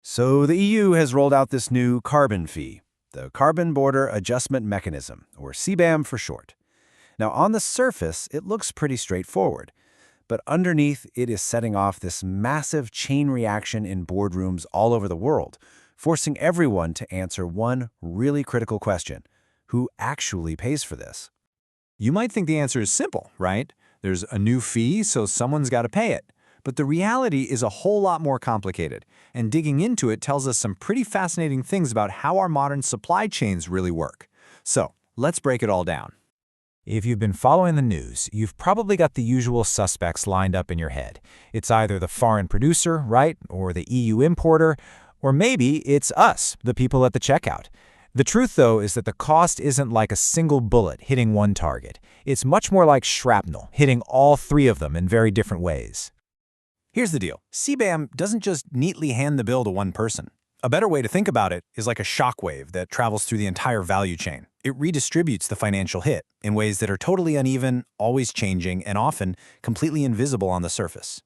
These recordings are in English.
So the EU has rolled out this new carbon fee, the Carbon Border Adjustment Mechanism, or CBAM for short. Now, on the surface, it looks pretty straightforward, but underneath it is setting off this massive chain reaction in boardrooms all over the world, forcing everyone to answer one really critical question: who actually pays for this? You might think the answer is simple, right? There's a new fee, so someone's got to pay it. But the reality is a whole lot more complicated, and digging into it tells us some pretty fascinating things about how our modern supply chains really work. So, let's break it all down. If you've been following the news, you've probably got the usual suspects lined up in your head. It's either the foreign producer, right, or the EU importer, or maybe it's us, the people at the checkout. The truth, though, is that the cost isn't like a single bullet hitting one target. It's much more like shrapnel, hitting all three of them in very different ways. Here's the deal. CBAM doesn't just neatly hand the bill to one person. A better way to think about it is like a shockwave that travels through the entire value chain. It redistributes the financial hit in ways that are totally uneven, always changing, and often completely invisible on the surface.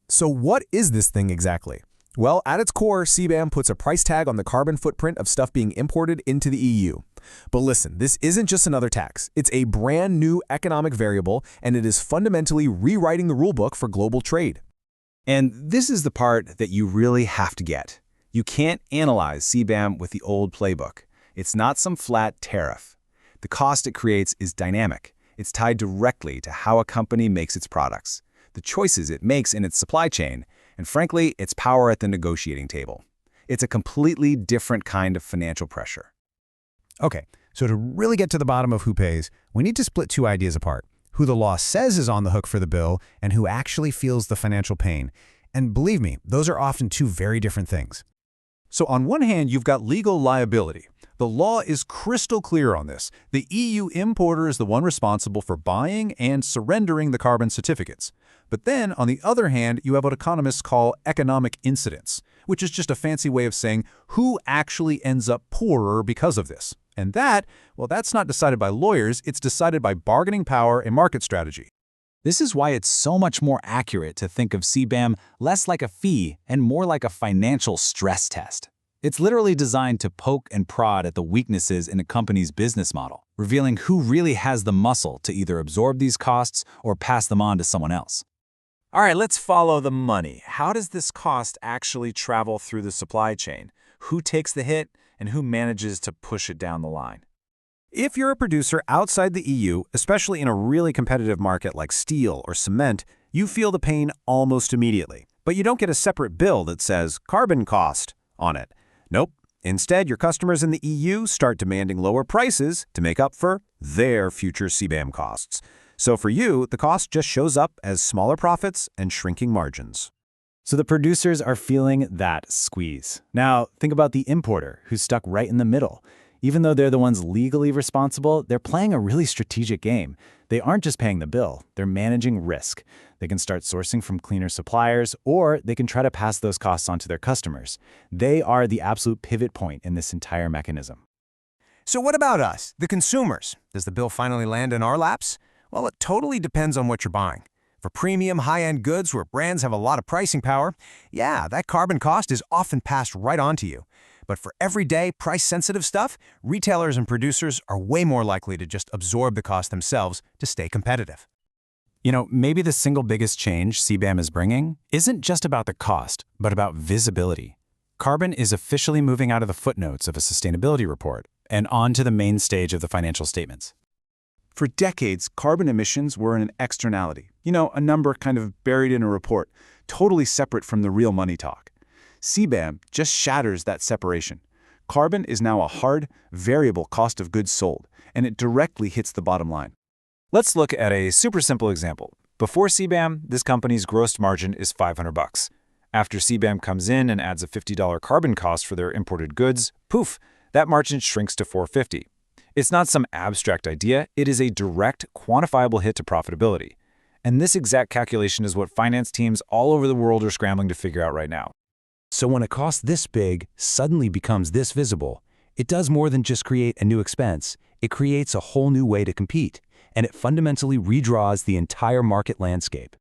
So what is this thing exactly? Well, at its core, CBAM puts a price tag on the carbon footprint of stuff being imported into the EU. But listen, this isn't just another tax. It's a brand new economic variable, and it is fundamentally rewriting the rulebook for global trade. And this is the part that you really have to get. You can't analyze CBAM with the old playbook. It's not some flat tariff. The cost it creates is dynamic. It's tied directly to how a company makes its products, the choices it makes in its supply chain, and frankly, its power at the negotiating table. It's a completely different kind of financial pressure. Okay, so to really get to the bottom of who pays, we need to split two ideas apart: who the law says is on the hook for the bill and who actually feels the financial pain. And believe me, those are often two very different things. So on one hand, you've got legal liability. The law is crystal clear on this. The EU importer is the one responsible for buying and surrendering the carbon certificates. But then, on the other hand, you have what economists call economic incidence, which is just a fancy way of saying who actually ends up poorer because of this. And that, well, that's not decided by lawyers, it's decided by bargaining power and market strategy. This is why it's so much more accurate to think of CBAM less like a fee and more like a financial stress test. It's literally designed to poke and prod at the weaknesses in a company's business model, revealing who really has the muscle to either absorb these costs or pass them on to someone else. All right, let's follow the money. How does this cost actually travel through the supply chain? Who takes the hit and who manages to push it down the line? If you're a producer outside the EU, especially in a really competitive market like steel or cement, you feel the pain almost immediately. But you don't get a separate bill that says carbon cost on it. Nope. Instead, your customers in the EU start demanding lower prices to make up for their future CBAM costs. So for you, the cost just shows up as smaller profits and shrinking margins. So the producers are feeling that squeeze. Now, think about the importer who's stuck right in the middle. Even though they're the ones legally responsible, they're playing a really strategic game. They aren't just paying the bill, they're managing risk. They can start sourcing from cleaner suppliers, or they can try to pass those costs on to their customers. They are the absolute pivot point in this entire mechanism. So what about us, the consumers? Does the bill finally land in our laps? Well, it totally depends on what you're buying. For premium, high-end goods where brands have a lot of pricing power, yeah, that carbon cost is often passed right on to you. But for everyday, price-sensitive stuff, retailers and producers are way more likely to just absorb the cost themselves to stay competitive. You know, maybe the single biggest change CBAM is bringing isn't just about the cost, but about visibility. Carbon is officially moving out of the footnotes of a sustainability report and onto the main stage of the financial statements. For decades, carbon emissions were an externality. You know, a number kind of buried in a report, totally separate from the real money talk. CBAM just shatters that separation. Carbon is now a hard, variable cost of goods sold, and it directly hits the bottom line. Let's look at a super simple example. Before CBAM, this company's gross margin is $500. After CBAM comes in and adds a $50 carbon cost for their imported goods, poof, that margin shrinks to $450. It's not some abstract idea, it is a direct, quantifiable hit to profitability. And this exact calculation is what finance teams all over the world are scrambling to figure out right now. So when a cost this big suddenly becomes this visible, it does more than just create a new expense. It creates a whole new way to compete, and it fundamentally redraws the entire market landscape.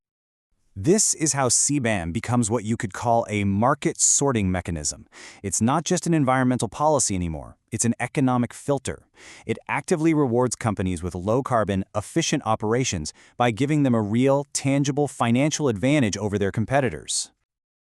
This is how CBAM becomes what you could call a market sorting mechanism. It's not just an environmental policy anymore. It's an economic filter. It actively rewards companies with low-carbon, efficient operations by giving them a real, tangible financial advantage over their competitors.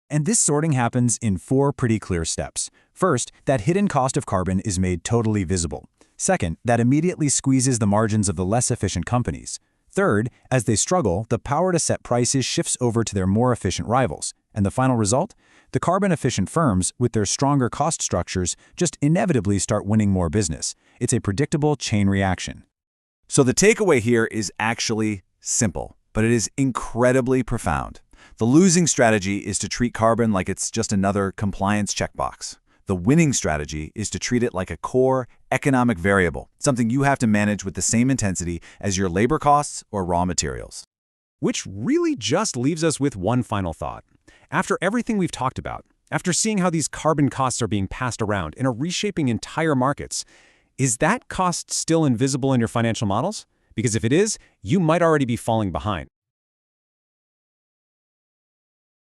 And this sorting happens in 4 pretty clear steps. First, that hidden cost of carbon is made totally visible. Second, that immediately squeezes the margins of the less efficient companies. Third, as they struggle, the power to set prices shifts over to their more efficient rivals. And the final result? The carbon-efficient firms, with their stronger cost structures, just inevitably start winning more business. It's a predictable chain reaction. So the takeaway here is actually simple, but it is incredibly profound. The losing strategy is to treat carbon like it's just another compliance checkbox. The winning strategy is to treat it like a core economic variable, something you have to manage with the same intensity as your labor costs or raw materials. Which really just leaves us with one final thought. After everything we've talked about, after seeing how these carbon costs are being passed around and are reshaping entire markets, is that cost still invisible in your financial models? Because if it is, you might already be falling behind.